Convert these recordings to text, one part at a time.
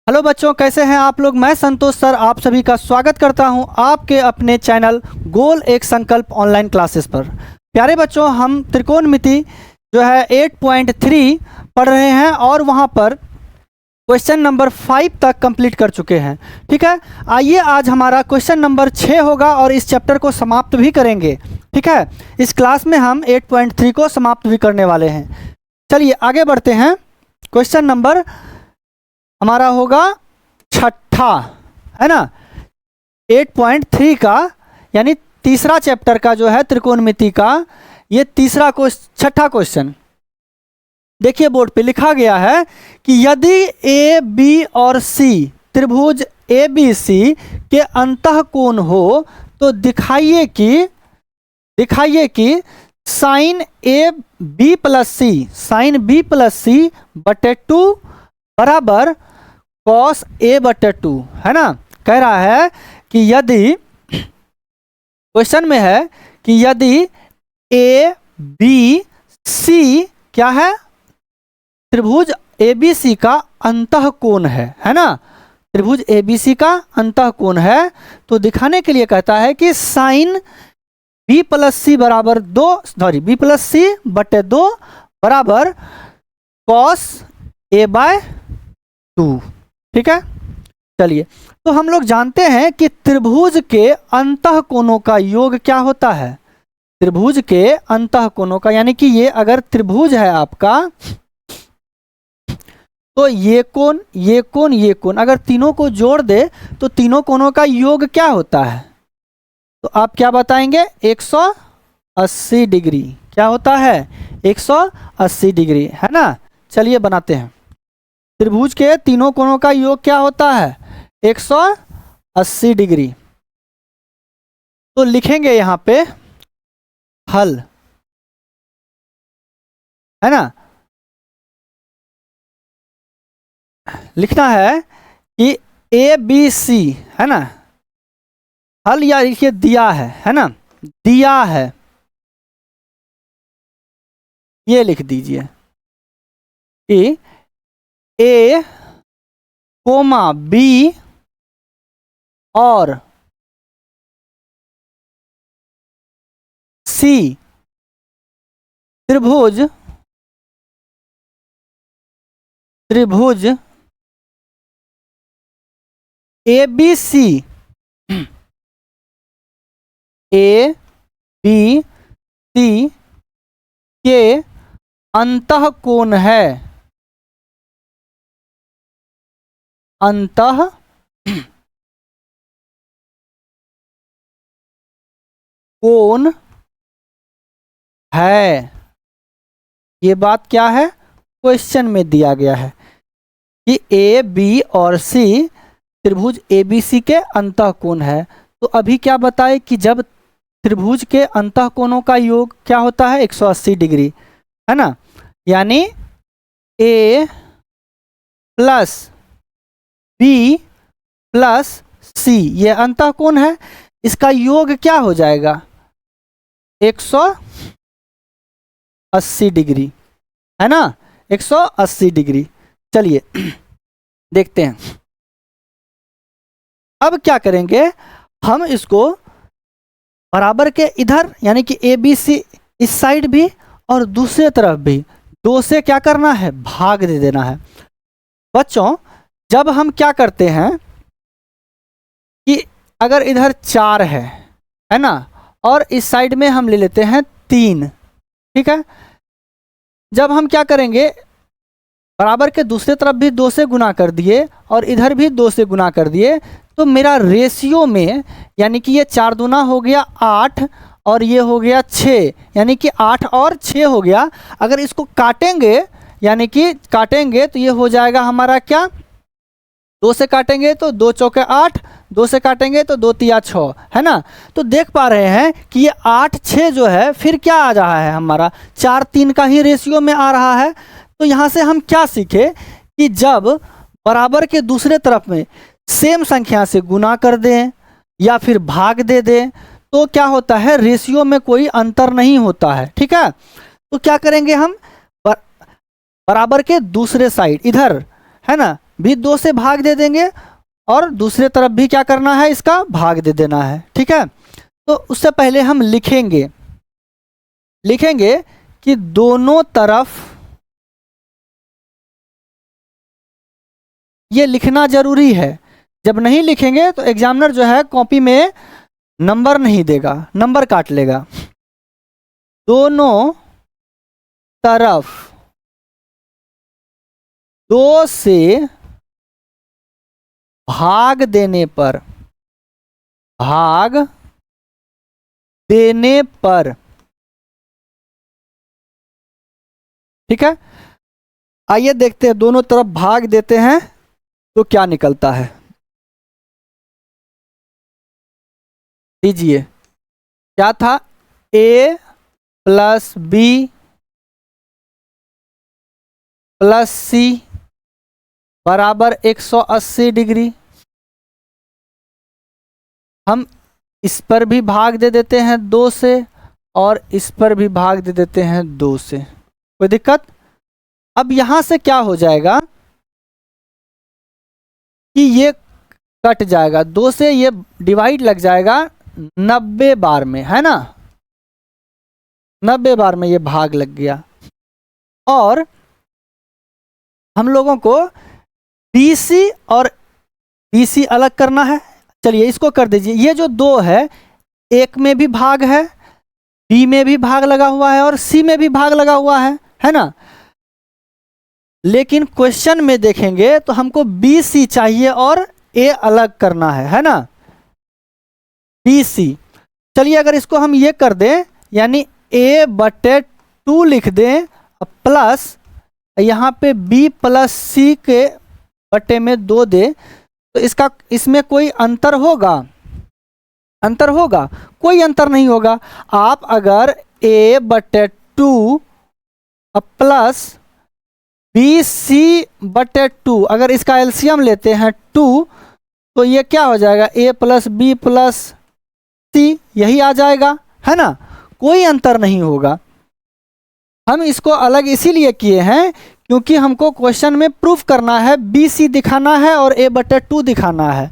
Hello बच्चों, कैसे हैं आप लोग। मैं संतोष सर आप सभी का स्वागत करता हूं आपके अपने चैनल गोल एक संकल्प ऑनलाइन क्लासेस पर। प्यारे बच्चों, हम त्रिकोणमिति जो है 8.3 पढ़ रहे हैं और वहां पर क्वेश्चन नंबर 5 तक कंप्लीट कर चुके हैं। ठीक है, आइए आज हमारा क्वेश्चन नंबर 6 होगा और इस चैप्टर को समाप्त भी करेंगे। ठीक है, इस क्लास में हम 8.3 को समाप्त भी करने वाले हैं। चलिए आगे बढ़ते हैं। क्वेश्चन नंबर हमारा होगा छठा, है ना, 8.3 का, यानी तीसरा चैप्टर का जो है त्रिकोणमिति का ये छठा क्वेश्चन। देखिए बोर्ड पे लिखा गया है कि यदि ए बी और सी त्रिभुज ए बी सी के अंतःकोण हो तो दिखाइए कि साइन ए बी प्लस सी बटे 2 बराबर कॉस ए बटे 2, है ना। कह रहा है कि यदि, क्वेश्चन में है कि यदि ए बी सी क्या है, त्रिभुज ए बी सी का अंतःकोण है ना, त्रिभुज ए बी सी का अंतःकोण है, तो दिखाने के लिए कहता है कि साइन बी प्लस सी बराबर बी प्लस सी बटे 2 बराबर कॉस ए बाय 2। ठीक है, चलिए तो हम लोग जानते हैं कि त्रिभुज के अंतःकोणों का योग क्या होता है। त्रिभुज के अंतःकोणों का, यानी कि ये अगर त्रिभुज है आपका तो ये कोण अगर तीनों को जोड़ दे तो तीनों कोणों का योग क्या होता है, तो आप क्या बताएंगे, 180 डिग्री। क्या होता है, 180 डिग्री, है ना। चलिए बनाते हैं। त्रिभुज के तीनों कोणों का योग क्या होता है, 180 डिग्री। तो लिखेंगे यहां पे हल, है ना। लिखना है कि ए बी सी, है ना, हल या लिखिए दिया है ना, दिया है, ये लिख दीजिए कि ए कोमा बी और सी त्रिभुज ए बी सी के अंतःकोण है, अंतःकोण है। ये बात क्या है, क्वेश्चन में दिया गया है कि ए बी और सी त्रिभुज ए बी सी के अंतःकोण है। तो अभी क्या बताए कि जब त्रिभुज के अंतःकोणों का योग क्या होता है, 180 डिग्री, है ना। यानी ए प्लस बी प्लस सी ये अंतःकोण है, इसका योग क्या हो जाएगा, 180 डिग्री, है ना, 180 डिग्री। चलिए देखते हैं। अब क्या करेंगे, हम इसको बराबर के इधर, यानी कि ए बी सी इस साइड भी और दूसरे तरफ भी 2 से क्या करना है, भाग दे देना है। बच्चों जब हम क्या करते हैं कि अगर इधर 4 है ना, और इस साइड में हम ले लेते हैं 3, ठीक है। जब हम क्या करेंगे, बराबर के दूसरे तरफ भी 2 से गुना कर दिए और इधर भी 2 से गुना कर दिए, तो मेरा रेशियो में, यानी कि ये 4 दूना हो गया 8 और ये हो गया 6, यानी कि 8 और 6 हो गया। अगर इसको काटेंगे, यानी कि काटेंगे तो ये हो जाएगा हमारा क्या, 2 से काटेंगे तो 2 चौके 8, 2 से काटेंगे तो 2 तिया 6, है ना। तो देख पा रहे हैं कि ये 8 6 जो है फिर क्या आ रहा है, हमारा 4 3 का ही रेशियो में आ रहा है। तो यहाँ से हम क्या सीखे कि जब बराबर के दूसरे तरफ में सेम संख्या से गुना कर दें या फिर भाग दे दें तो क्या होता है, रेशियो में कोई अंतर नहीं होता है। ठीक है, तो क्या करेंगे हम, बराबर के दूसरे साइड इधर, है ना, भी 2 से भाग दे देंगे और दूसरे तरफ भी क्या करना है, इसका भाग दे देना है। ठीक है, तो उससे पहले हम लिखेंगे कि दोनों तरफ, ये लिखना जरूरी है। जब नहीं लिखेंगे तो एग्जामिनर जो है कॉपी में नंबर नहीं देगा, नंबर काट लेगा। दोनों तरफ 2 से भाग देने पर, ठीक है, आइए देखते हैं दोनों तरफ भाग देते हैं तो क्या निकलता है। लीजिए, क्या था, a प्लस बी प्लस सी बराबर 180 डिग्री। हम इस पर भी भाग दे देते हैं 2 से और इस पर भी भाग दे देते हैं 2 से, कोई दिक्कत। अब यहां से क्या हो जाएगा कि ये कट जाएगा, 2 से ये डिवाइड लग जाएगा 90 बार में, है ना, 90 बार में ये भाग लग गया। और हम लोगों को BC और BC अलग करना है। चलिए इसको कर दीजिए। ये जो 2 है, एक में भी भाग है, B में भी भाग लगा हुआ है और C में भी भाग लगा हुआ है ना। लेकिन क्वेश्चन में देखेंगे तो हमको BC चाहिए और A अलग करना है ना, BC। चलिए अगर इसको हम ये कर दें, यानी A/2 लिख दें प्लस यहाँ पे B प्लस C के बटे में 2 दे, तो इसमें कोई अंतर होगा? कोई अंतर नहीं होगा। आप अगर A/2 प्लस BC/2 अगर इसका एलसीएम लेते हैं 2, तो ये क्या हो जाएगा, A plus B plus C, यही आ जाएगा, है ना, कोई अंतर नहीं होगा। हम इसको अलग इसीलिए किए हैं क्योंकि हमको क्वेश्चन में प्रूफ करना है, BC दिखाना है और A/2 दिखाना है,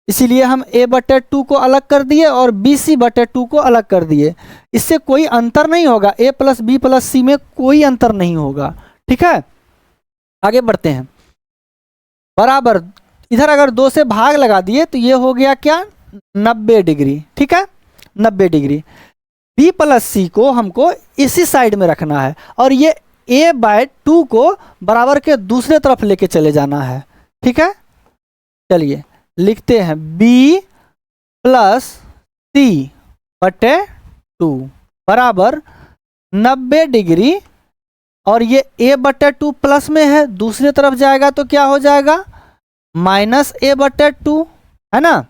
इसीलिए हम A/2 को अलग कर दिए और BC/2 को अलग कर दिए। इससे कोई अंतर नहीं होगा, A plus B plus C में कोई अंतर नहीं होगा। ठीक है, आगे बढ़ते हैं। बराबर, इधर अगर 2 से भाग लगा दिए तो ये हो गया क्या, 90 डिग्री। ठीक है, 90 डिग्री। B प्लस C को हमको इसी साइड में रखना है और ये A/2 को बराबर के दूसरे तरफ लेके चले जाना है। ठीक है, चलिए लिखते हैं B प्लस C/2 बराबर 90 डिग्री, और ये A/2 प्लस में है, दूसरी तरफ जाएगा तो क्या हो जाएगा, माइनस A/2, है ना,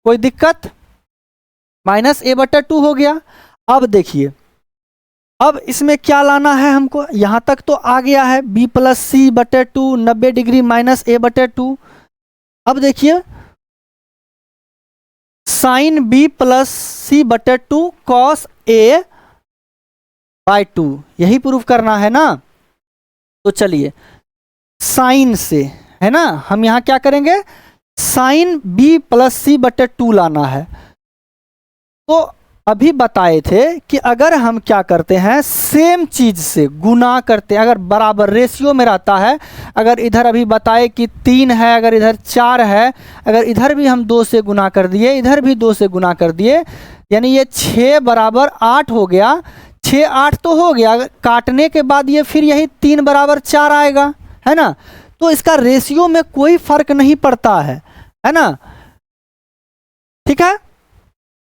कोई दिक्कत, माइनस A/2 हो गया। अब देखिए, अब इसमें क्या लाना है हमको, यहां तक तो आ गया है, B plus C/2 90 degree minus A/2। अब देखिए, sine B plus C/2 cos A/2, यही प्रूफ करना है ना। तो चलिए साइन से, है ना, हम यहां क्या करेंगे, साइन B प्लस C/2 लाना है। तो अभी बताए थे कि अगर हम क्या करते हैं, सेम चीज से गुना करते हैं, अगर बराबर रेशियो में रहता है, अगर इधर अभी बताए कि 3 है, अगर इधर 4 है, अगर इधर भी हम 2 से गुना कर दिए, इधर भी 2 से गुना कर दिए, यानी ये 6 बराबर 8 हो गया। 6 8 तो हो गया, काटने के बाद ये फिर यही 3 बराबर 4 आएगा, है ना। तो इसका रेशियो में कोई फर्क नहीं पड़ता है ना, ठीक है,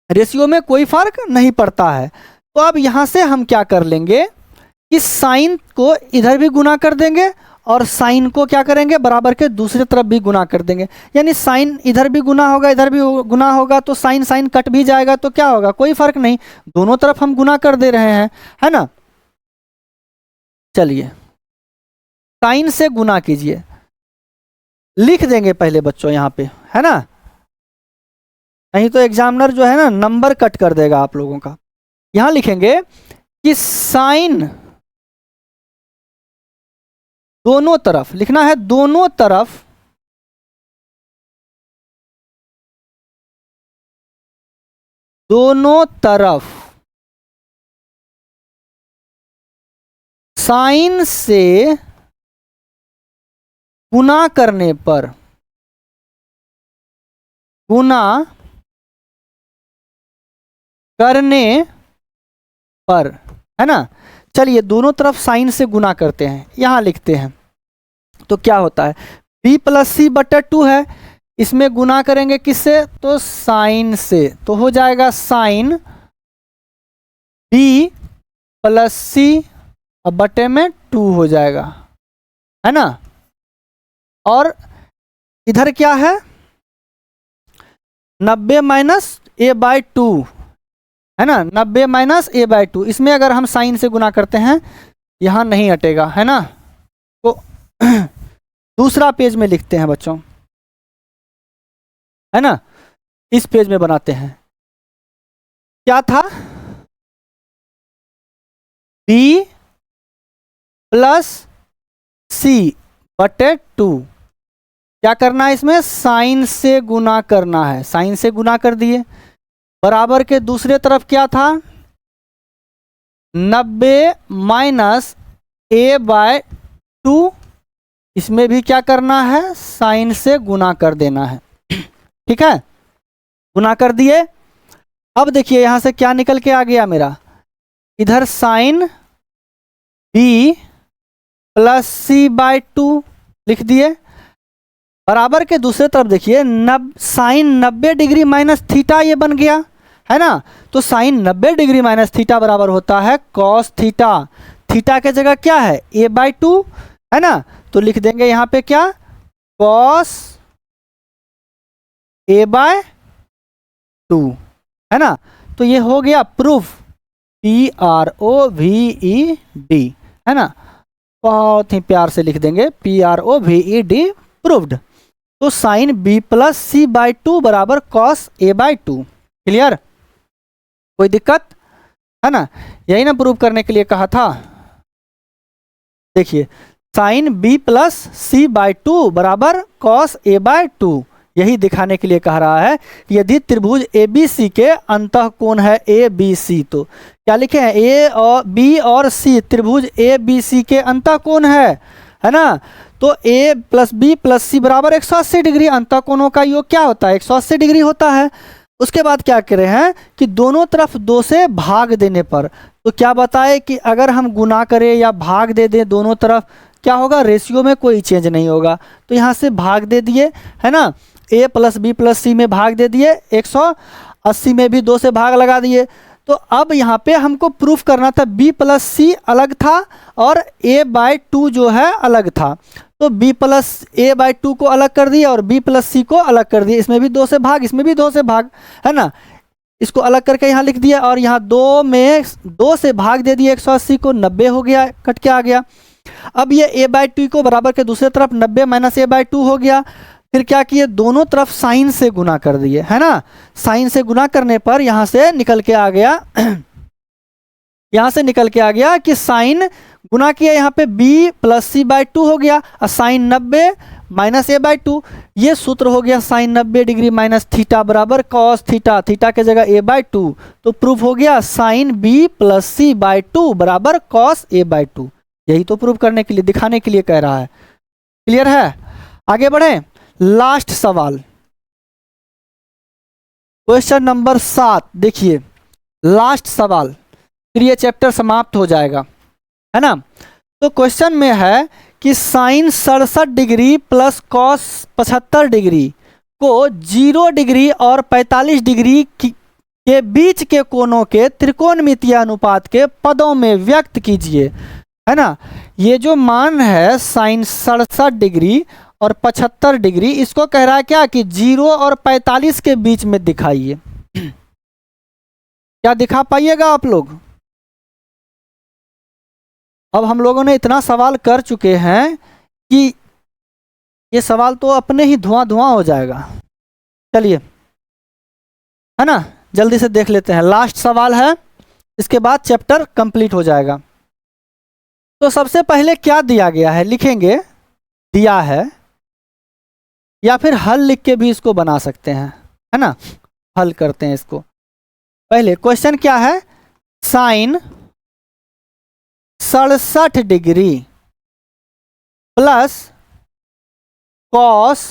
रेशियो में कोई फर्क नहीं पड़ता है। तो अब यहां से हम क्या कर लेंगे कि साइन को इधर भी गुना कर देंगे और साइन को क्या करेंगे, बराबर के दूसरी तरफ भी गुना कर देंगे, यानी साइन इधर भी गुना होगा, इधर भी गुना होगा, तो साइन साइन कट भी जाएगा, तो क्या होगा, कोई फर्क नहीं, दोनों तरफ हम गुना कर दे रहे हैं, है ना। चलिए साइन से गुना कीजिए, लिख देंगे पहले बच्चों यहां पे, है ना, नहीं तो एग्जामिनर जो है ना नंबर कट कर देगा आप लोगों का। यहां लिखेंगे कि साइन, दोनों तरफ लिखना है, दोनों तरफ दोनों तरफ साइन से गुना करने पर, गुना करने पर, है ना। चलिए दोनों तरफ साइन से गुना करते हैं, यहां लिखते हैं तो क्या होता है, b प्लस सी बटे 2 है, इसमें गुना करेंगे किससे, तो साइन से, तो हो जाएगा साइन b प्लस सी और बटे में 2 हो जाएगा, है ना। और इधर क्या है, 90 माइनस a बाई 2, है ना, 90 माइनस a बाई 2, इसमें अगर हम साइन से गुना करते हैं यहां नहीं हटेगा, है ना। तो दूसरा पेज में लिखते हैं बच्चों, है ना, इस पेज में बनाते हैं। क्या था, b प्लस सी बटे 2, क्या करना है, इसमें साइन से गुना करना है, साइन से गुना कर दिए, बराबर के दूसरे तरफ क्या था, 90 माइनस a बाय 2, इसमें भी क्या करना है, साइन से गुना कर देना है, ठीक है, गुना कर दिए। अब देखिए यहां से क्या निकल के आ गया मेरा, इधर साइन b प्लस सी बाय 2 लिख दिए, बराबर के दूसरे तरफ देखिए साइन 90 डिग्री माइनस थीटा ये बन गया, है ना। तो साइन 90 डिग्री माइनस थीटा बराबर होता है कॉस थीटा, थीटा के जगह क्या है, a बाई 2, है ना। तो लिख देंगे यहां पे क्या, कॉस a बाय 2, है ना। तो ये हो गया प्रूफ, PROVED, है ना, बहुत ही प्यार से लिख देंगे PROVED, प्रूव्ड। तो sine b plus c by 2 बराबर कॉस a बाई 2, क्लियर, कोई दिक्कत है ना, यही ना प्रूव करने के लिए कहा था। देखिए sine b plus c by 2 बराबर कॉस a बाई 2, यही दिखाने के लिए कह रहा है कि यदि त्रिभुज ABC के अंतःकोण है ABC, तो क्या लिखे हैं, A और B और C त्रिभुज ABC के अंतःकोण है ना। तो A plus B plus C बराबर 180 डिग्री, अंतःकोणों का योग क्या होता है, 180 डिग्री होता है। उसके बाद क्या कर रहे हैं कि दोनों तरफ 2 से भाग देने पर, तो क्या बताए कि अगर हम गुना करें या भाग दे दें दोनों तरफ, क्या होगा, रेशियो में कोई चेंज नहीं होगा। तो यहाँ से भाग दे दिए, है ना, a प्लस बी प्लस सी में भाग दे दिए, 180 में भी 2 से भाग लगा दिए। तो अब यहाँ पे हमको प्रूफ करना था b प्लस सी अलग था और a बाई 2 जो है अलग था। तो b प्लस a बाई 2 को अलग कर दिया और b प्लस सी को अलग कर दिया, इसमें भी 2 से भाग, इसमें भी 2 से भाग, है ना। इसको अलग करके यहाँ लिख दिया और यहाँ 2 में 2 से भाग दे दिया, 180 को 90 हो गया, कट के आ गया। अब ये a बाई 2 को बराबर के दूसरे तरफ 90 माइनस a बाई 2 हो गया। फिर क्या किए, दोनों तरफ साइन से गुना कर दिए, है ना। साइन से गुना करने पर यहाँ से निकल के आ गया यहाँ से निकल के आ गया कि साइन गुना किया, यहाँ पे b प्लस सी बाई 2 हो गया और साइन 90 माइनस a बाई 2, ये सूत्र हो गया साइन 90 डिग्री माइनस थीटा बराबर कॉस थीटा, थीटा के जगह a बाई 2। तो प्रूफ हो गया sine b plus c by 2 बराबर कॉस a बाई 2, यही तो प्रूफ करने के लिए, दिखाने के लिए कह रहा है। क्लियर है, आगे बढ़े। लास्ट सवाल, क्वेश्चन नंबर 7, देखिए लास्ट सवाल, फिर ये चैप्टर समाप्त हो जाएगा, है ना। तो क्वेश्चन में है कि sine 67 degree plus cos 75 degree को 0 डिग्री और 45 डिग्री के बीच के कोणों के त्रिकोणमितीय अनुपात के पदों में व्यक्त कीजिए, है ना। ये जो मान है साइन 67 डिग्री और 75 डिग्री, इसको कह रहा है क्या कि 0 और 45 के बीच में दिखाइए। क्या दिखा पाइएगा आप लोग? अब हम लोगों ने इतना सवाल कर चुके हैं कि ये सवाल तो अपने ही धुआं धुआं हो जाएगा। चलिए, है ना, जल्दी से देख लेते हैं, लास्ट सवाल है, इसके बाद चैप्टर कंप्लीट हो जाएगा। तो सबसे पहले क्या दिया गया है लिखेंगे, दिया है, या फिर हल लिख के भी इसको बना सकते हैं, है ना, हल करते हैं इसको। पहले क्वेश्चन क्या है, sine 67 degree plus cos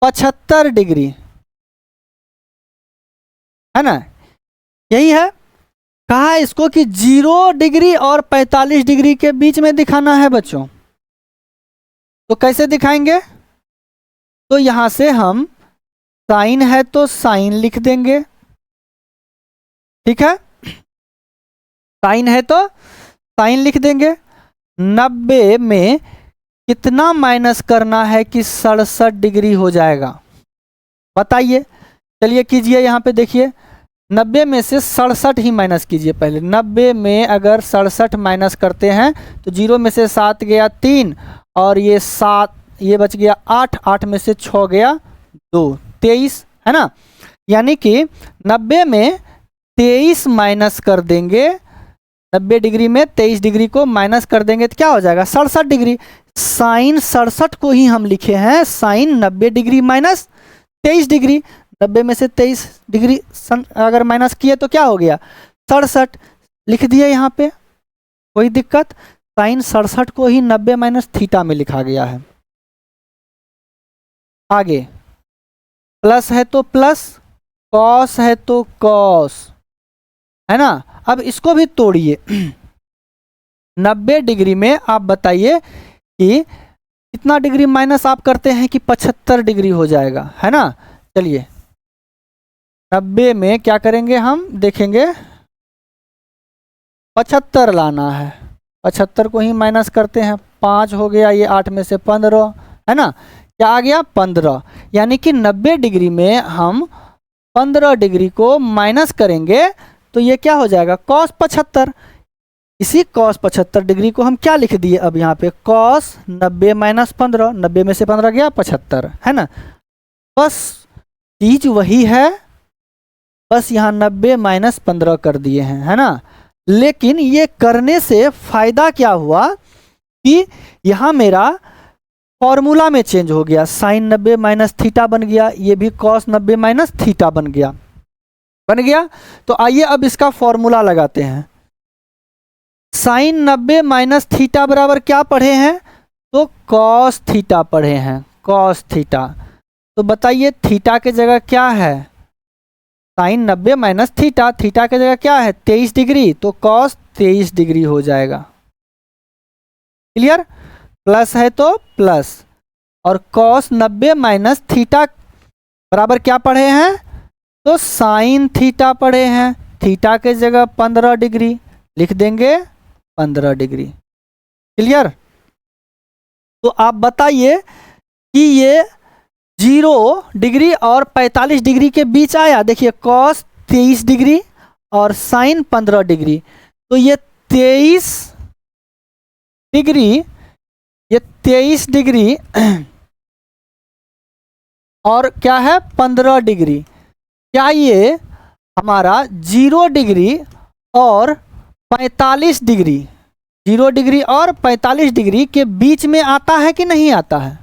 75 degree, है ना, यही है। कहा है इसको कि 0 डिग्री और 45 डिग्री के बीच में दिखाना है बच्चों। तो कैसे दिखाएंगे, तो यहां से हम साइन है तो साइन लिख देंगे, ठीक है, साइन है तो साइन लिख देंगे। 90 में कितना माइनस करना है कि 67 डिग्री हो जाएगा, बताइए। चलिए कीजिए, यहाँ पे देखिए 90 में से 67 ही माइनस कीजिए पहले। 90 में अगर 67 माइनस करते हैं तो 0 में से 7 गया 3 और ये 7, ये बच गया 8, 8 में से 6 गया 2, 23, है ना। यानी कि 90 में 23 माइनस कर देंगे, 90 डिग्री में 23 डिग्री को माइनस कर देंगे तो क्या हो जाएगा, 67 डिग्री। साइन 67 को ही हम लिखे हैं साइन 90 डिग्री माइनस 23 डिग्री। 90 में से 23 डिग्री अगर माइनस किए तो क्या हो गया, 67 लिख दिए यहाँ पे, कोई दिक्कत। साइन 67 को ही 90 माइनस थीटा में लिखा गया है। आगे प्लस है तो प्लस, कॉस है तो कॉस, है ना। अब इसको भी तोड़िए। 90 डिग्री में आप बताइए कि कितना डिग्री माइनस आप करते हैं कि 75 डिग्री हो जाएगा, है ना। चलिए 90 में क्या करेंगे हम देखेंगे, 75 लाना है, 75 को ही माइनस करते हैं, 5 हो गया, ये 8 में से 15, है ना, क्या आ गया 15। यानी कि 90 डिग्री में हम 15 डिग्री को माइनस करेंगे तो ये क्या हो जाएगा, कॉस 75। इसी कॉस 75 डिग्री को हम क्या लिख दिए अब यहाँ पे, कॉस 90 माइनस 15, 90 में से 15 गया 75, है ना। बस चीज वही है, बस यहाँ 90 माइनस 15 कर दिए हैं, है ना। लेकिन ये करने से फायदा क्या हुआ कि यहाँ मेरा फॉर्मूला में चेंज हो गया, साइन 90 माइनस थीटा बन गया, ये भी कॉस 90 माइनस थीटा बन गया। तो आइए अब इसका फॉर्मूला लगाते हैं। साइन 90 माइनस थीटा बराबर क्या पढ़े हैं, तो कॉस थीटा पढ़े हैं, कॉस थीटा। तो बताइए थीटा के जगह क्या है, साइन 90 माइनस थीटा, थीटा के जगह क्या है 23 डिग्री, तो कॉस 23 डिग्री हो जाएगा। क्लियर, प्लस है तो प्लस, और कॉस 90 माइनस थीटा बराबर क्या पढ़े हैं, तो साइन थीटा पढ़े हैं, थीटा के जगह 15 डिग्री लिख देंगे, 15 डिग्री। क्लियर। तो आप बताइए कि ये 0 डिग्री और 45 डिग्री के बीच आया, देखिए कॉस 23 डिग्री और साइन 15 डिग्री, तो ये 23 डिग्री, ये 23 डिग्री और क्या है 15 डिग्री, क्या ये हमारा 0 डिग्री और 45 डिग्री, 0 डिग्री और 45 डिग्री के बीच में आता है कि नहीं आता है,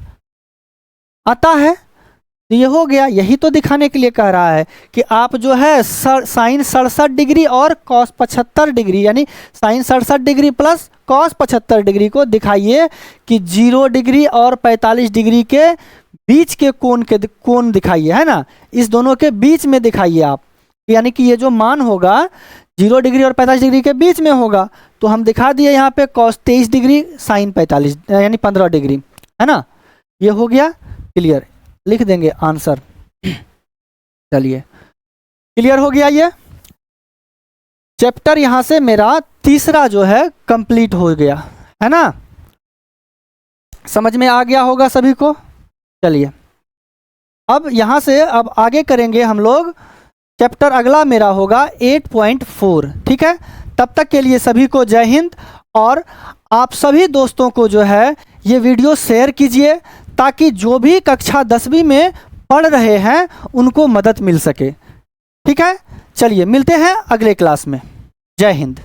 आता है। तो ये हो गया, यही तो दिखाने के लिए कह रहा है कि आप जो है साइन 67 डिग्री और कॉस 75 डिग्री, यानी sine 67 degree plus cos 75 degree को दिखाइए कि 0 डिग्री और 45 डिग्री के बीच के कोण दिखाइए, है ना, इस दोनों के बीच में दिखाइए आप, यानी कि ये जो मान होगा 0 डिग्री और 45 डिग्री के बीच में होगा। तो हम दिखा दिए यहाँ पे कॉस 23 डिग्री साइन 45 यानी 15 डिग्री, है ना। ये हो गया क्लियर, लिख देंगे आंसर। चलिए क्लियर हो गया, ये चैप्टर यहाँ से मेरा तीसरा जो है कंप्लीट हो गया, है ना, समझ में आ गया होगा सभी को। चलिए अब यहाँ से अब आगे करेंगे हम लोग, चैप्टर अगला मेरा होगा 8.4, ठीक है। तब तक के लिए सभी को जय हिंद, और आप सभी दोस्तों को जो है ये वीडियो शेयर कीजिए ताकि जो भी कक्षा 10वीं में पढ़ रहे हैं उनको मदद मिल सके, ठीक है। चलिए मिलते हैं अगले क्लास में, जय हिंद।